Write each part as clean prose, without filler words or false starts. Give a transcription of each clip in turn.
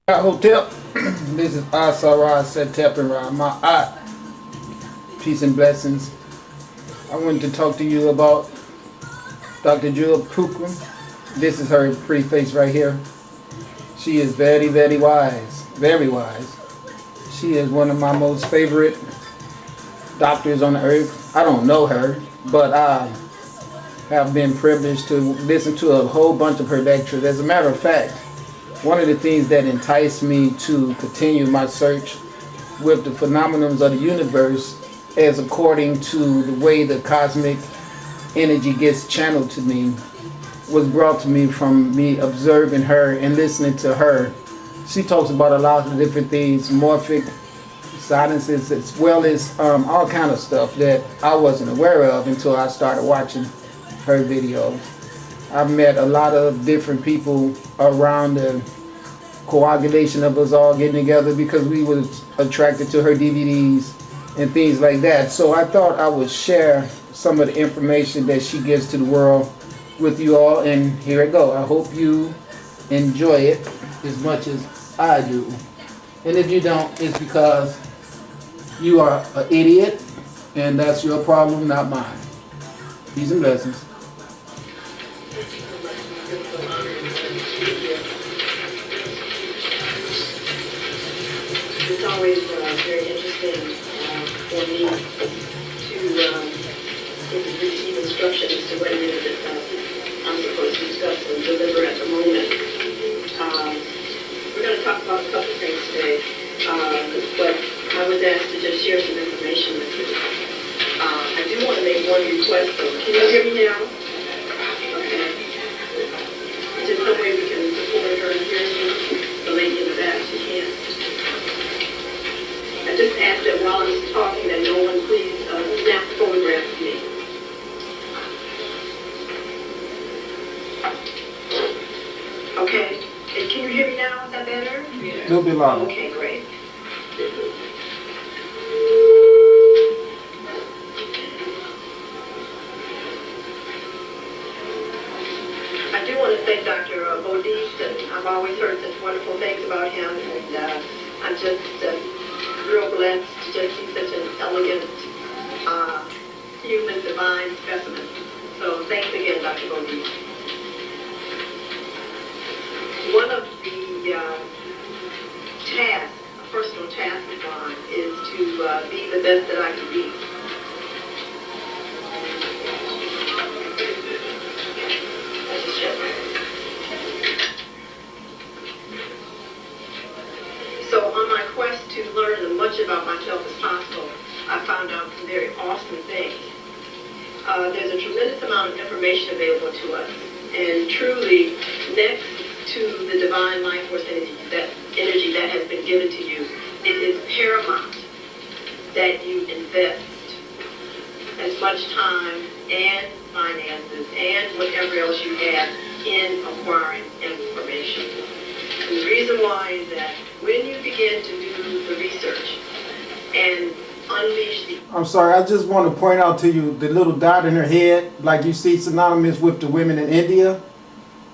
Hotel. This is Asara Setep and Ma'at. Peace and blessings. I wanted to talk to you about Dr. Jewel Pookrum. This is her pretty face right here. She is very, very wise. Very wise. She is one of my most favorite doctors on the earth. I don't know her, but I have been privileged to listen to a whole bunch of her lectures. As a matter of fact, one of the things that enticed me to continue my search with the phenomena of the universe, as according to the way the cosmic energy gets channeled to me, was brought to me from me observing her and listening to her. She talks about a lot of different things, morphic silences, as well as all kind of stuff that I wasn't aware of until I started watching her videos. I've met a lot of different people around the coagulation of us all getting together because we was attracted to her DVDs and things like that. So I thought I would share some of the information that she gives to the world with you all, and here it go. I hope you enjoy it as much as I do. And if you don't, it's because you are an idiot, and that's your problem, not mine. Peace and blessings. It's always very interesting for me to receive instruction as to what it is that I'm supposed to discuss and deliver at the moment. We're going to talk about a couple of things today, but I was asked to just share some information with you. I do want to make one request though. Can you hear me now? Okay. Is there some way we can support her and hear you? The lady in the back, she can't. I just ask that while I'm talking that no one please snap photographs of me. Okay. And can you hear me now? Is that better? A little bit louder. Okay, great. I do want to thank Dr. Bodis, and I've always heard such wonderful things about him, and I'm just real blessed to just see such an elegant, human, divine specimen. So thanks again, Dr. Bodis. One of the tasks, a personal task of mine, is to be the best that I can be. So on my quest to learn as much about myself as possible, I found out some very awesome things. There's a tremendous amount of information available to us, and truly, next to the divine life force energy that has been given to you, it is paramount that you invest as much time and finances and whatever else you have in acquiring information. And the reason why is that when you begin to do the research and unleash the... I'm sorry, I just want to point out to you the little dot in her head, like you see synonymous with the women in India.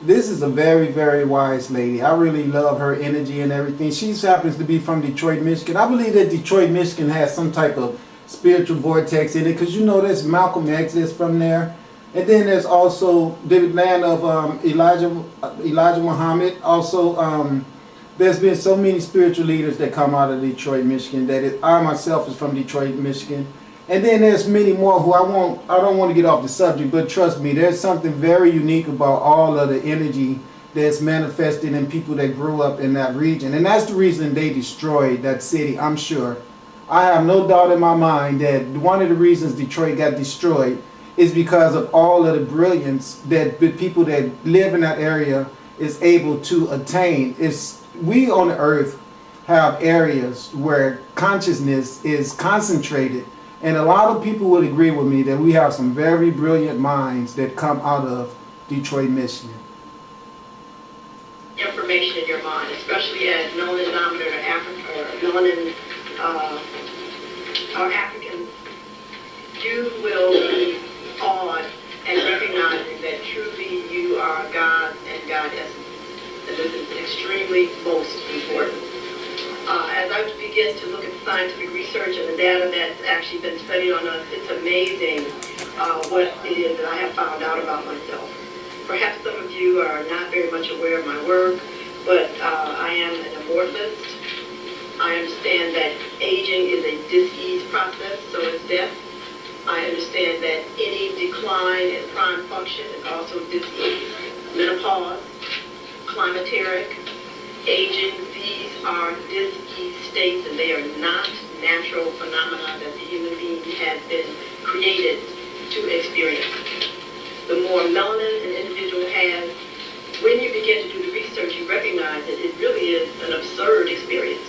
This is a very, very wise lady. I really love her energy and everything. She happens to be from Detroit, Michigan. I believe that Detroit, Michigan has some type of spiritual vortex in it, because you know there's Malcolm X is from there. And then there's also the land of Elijah Muhammad. Also, there's been so many spiritual leaders that come out of Detroit, Michigan, I myself is from Detroit, Michigan. And then there's many more who I don't want to get off the subject, but trust me, there's something very unique about all of the energy that's manifested in people that grew up in that region. And that's the reason they destroyed that city, I'm sure. I have no doubt in my mind that one of the reasons Detroit got destroyed is because of all of the brilliance that the people that live in that area is able to attain. We on the earth have areas where consciousness is concentrated. And a lot of people would agree with me that we have some very brilliant minds that come out of Detroit, Michigan. Information in your mind, especially as melanin denominator melanin or Africans, you will be awed and recognizing that truly you are God and God essence. And this is extremely most important. As I begin to look at the scientific research and the data that's actually been studied on us, it's amazing what it is that I have found out about myself. Perhaps some of you are not very much aware of my work, but I am an amorphist. I understand that aging is a dis-ease process, so is death. I understand that any decline in prime function is also dis-ease. Menopause, climateric, aging, these are dis-ease states, and they are not natural phenomena that the human being has been created to experience. The more melanin an individual has, when you begin to do the research, you recognize that it really is an absurd experience.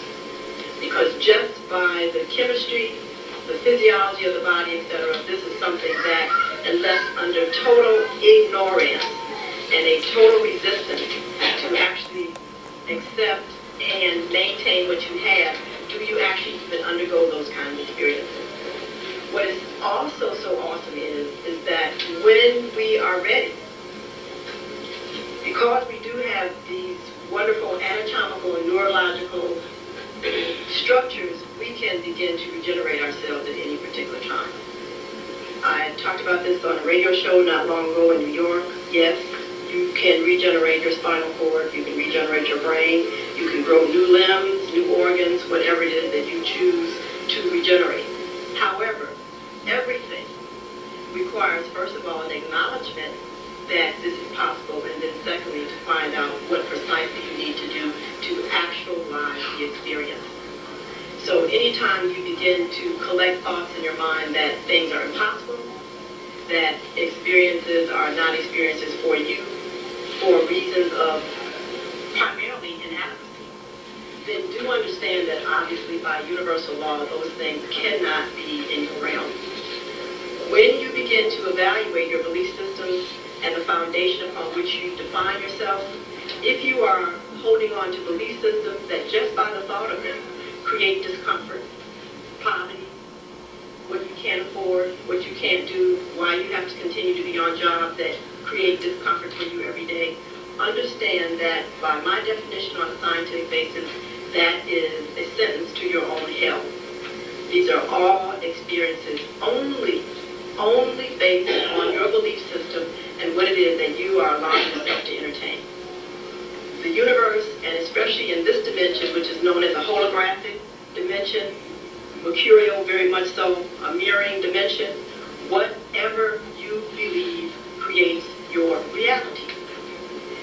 Because just by the chemistry, the physiology of the body, etc., this is something that, unless under total ignorance and a total resistance to actually accept and maintain what you have, do you actually even undergo those kinds of experiences. What is also so awesome is that when we are ready, because we do have these wonderful anatomical and neurological structures, we can begin to regenerate ourselves at any particular time. I talked about this on a radio show not long ago in New York. Yes, you can regenerate your spinal cord, you can regenerate your brain, you can grow new limbs, new organs, whatever it is that you choose to regenerate. However, everything requires, first of all, an acknowledgement that this is possible, and then secondly, to find out what precisely you need to do to actualize the experience. So anytime you begin to collect thoughts in your mind that things are impossible, that experiences are not experiences for you, for reasons of primarily inadequacy, then do understand that obviously by universal law, those things cannot be in your realm. When you begin to evaluate your belief systems and the foundation upon which you define yourself, if you are holding on to belief systems that just by the thought of them create discomfort, poverty, what you can't afford, what you can't do, why you have to continue to be on jobs that create discomfort for you every day, understand that by my definition on a scientific basis, that is a sentence to your own hell. These are all experiences only based on your belief system and what it is that you are allowing yourself to entertain. The universe, and especially in this dimension, which is known as a holographic dimension, mercurial, very much so, a mirroring dimension, whatever you believe creates your reality.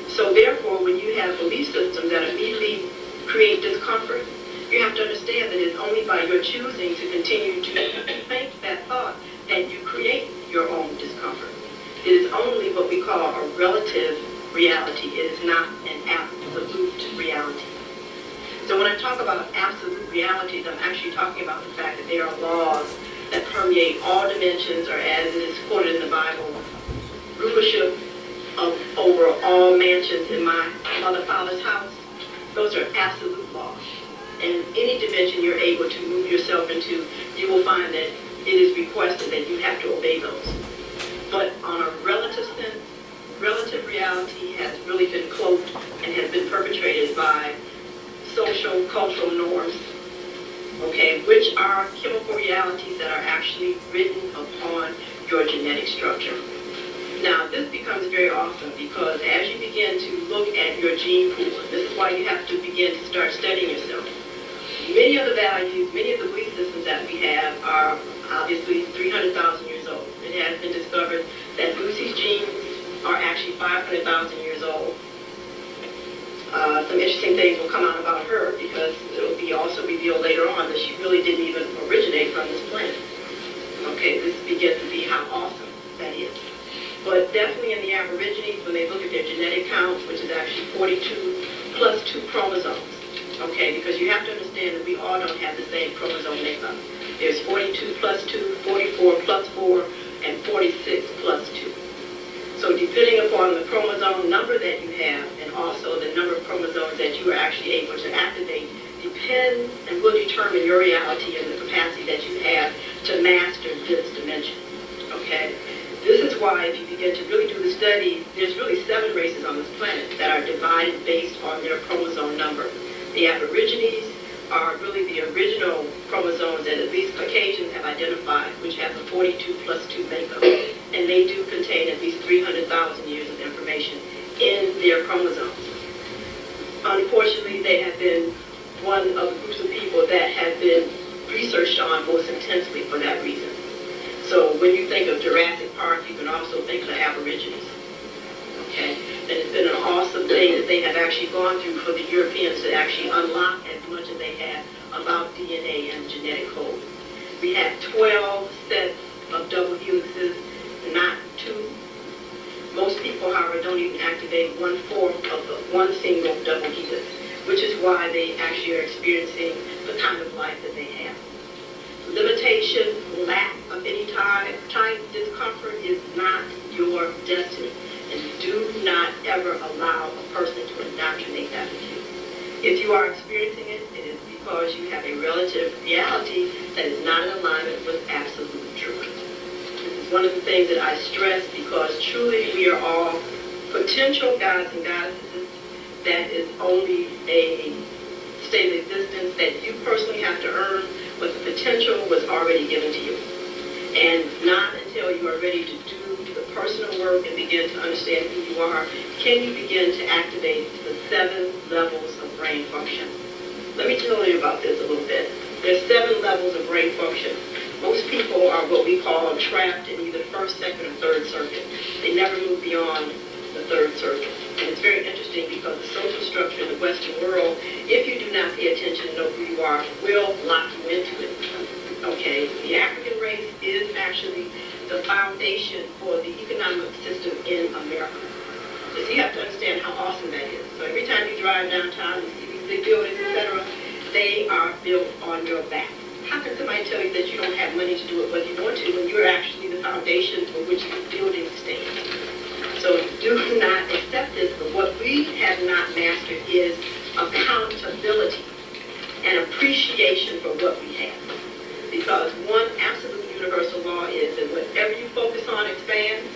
So therefore, when you have belief systems that immediately create discomfort, you have to understand that it's only by your choosing to continue to think that thought that you create your own discomfort. It is only what we call a relative reality. It is not an absolute reality. So when I talk about absolute realities, I'm actually talking about the fact that there are laws that permeate all dimensions, or as it is quoted in the Bible, rulership over all mansions in my mother father's house. Those are absolute laws. And any dimension you're able to move yourself into, you will find that it is requested that you have to obey those. But on a relative sense, relative reality has really been cloaked and has been perpetrated by social, cultural norms, okay, which are chemical realities that are actually written upon your genetic structure. Now, this becomes very awesome because as you begin to look at your gene pool, this is why you have to begin to start studying yourself. Many of the values, many of the belief systems that we have are obviously 300,000 years old. It has been discovered that Lucy's genes are actually 500,000 years old. Some interesting things will come out about her because it will be also revealed later on that she really didn't even originate from this planet. Okay, this begins to see how awesome that is. But definitely in the Aborigines, when they look at their genetic count, which is actually 42 plus 2 chromosomes, okay, because you have to understand that we all don't have the same chromosome makeup. There's 42 plus 2, 44 plus 4, and 46 plus 2. So depending upon the chromosome number that you have, and also the number of chromosomes that you are actually able to activate, depends and will determine your reality and the capacity that you have to master this dimension, okay? This is why if you begin to really do the study, there's really 7 races on this planet that are divided divided based on their chromosome number. The Aborigines are really the original chromosomes that at least Caucasians have identified, which have the 42 plus 2 makeup. And they do contain at least 300,000 years of information in their chromosomes. Unfortunately, they have been one of the groups of people that have been researched on most intensely for that reason. So when you think of Jurassic Park, you can also think of the Aborigines. Okay? And it's been an awesome thing that they have actually gone through for the Europeans to actually unlock as much as they have about DNA and genetic code. We have 12 sets of double helixes, not 2. Most people, however, don't even activate 1/4 of the one single double helix, which is why they actually are experiencing the kind of life that they have. Limitation, lack of any type discomfort is not your destiny. And do not ever allow a person to indoctrinate that with you. If you are experiencing it, it is because you have a relative reality that is not in alignment with absolute truth. This is one of the things that I stress because truly we are all potential gods and goddesses. That is only a state of existence that you personally have to earn, but the potential was already given to you. And not until you are ready to do the personal work and begin to understand who you are, can you begin to activate the 7 levels of brain function. Let me tell you about this a little bit. There's 7 levels of brain function. Most people are what we call trapped in either first, second, or third circuit. They never move beyond the third circuit. And it's very interesting because the social structure in the Western world, if you do not pay attention and know who you are, will lock you into it. Okay, the African race is actually the foundation for the economic system in America. So you have to understand how awesome that is. So every time you drive downtown and see these big buildings, etc., they are built on your back. How can somebody tell you that you don't have money to do it whether you want to when you're actually the foundation for which the building stands? So do not accept this, but what we have not mastered is accountability and appreciation for what we have. Because one absolute universal law is that whatever you focus on expands,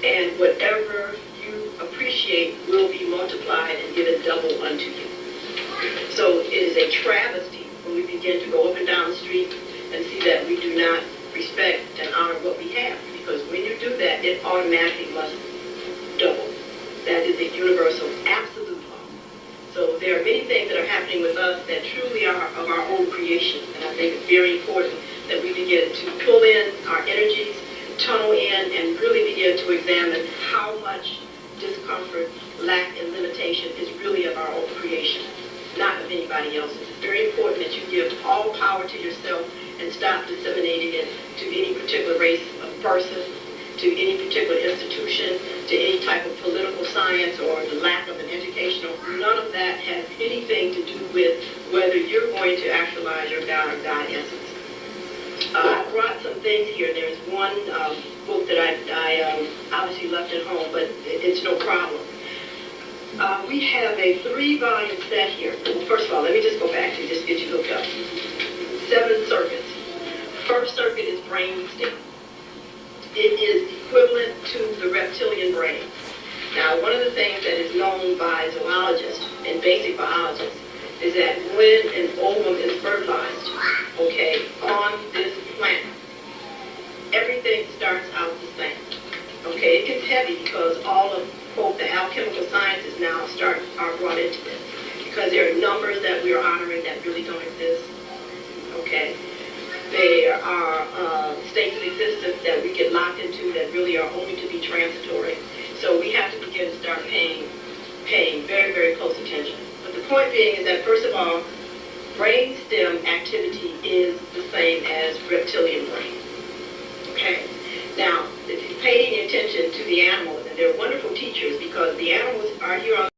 and whatever you appreciate will be multiplied and given double unto you. So it is a travesty when we begin to go up and down the street and see that we do not respect and honor what we have. Because when you do that, it automatically must double. That is a universal absolute law. So there are many things that are happening with us that truly are of our own creation. And I think it's very important that we begin to pull in our energies, tunnel in, and really begin to examine how much discomfort, lack, and limitation is really of our own creation, not of anybody else's. It's very important that you give all power to yourself and stop disseminating it to any particular race of person, to any particular institution, to any type of political science or the lack of an educational. None of that has anything to do with whether you're going to actualize your God or God essence. I brought some things here. There's one book that I obviously left at home, but it's no problem. We have a 3-volume set here. Well, first of all, let me just go back to just get you hooked up. 7 circuits. First circuit is brain stem. It is equivalent to the reptilian brain. Now, one of the things that is known by zoologists and basic biologists is that when an ovum is fertilized, okay, on this planet, everything starts out the same. Okay, it gets heavy because all of, quote, the alchemical sciences now are brought into this. Because there are numbers that we are honoring that really don't exist. Okay. There are states of existence that we get locked into that really are only to be transitory. So we have to begin to start paying very, very close attention. But the point being is that, first of all, brain stem activity is the same as reptilian brain. Okay? Now, if you pay any attention to the animals, and they're wonderful teachers because the animals are here on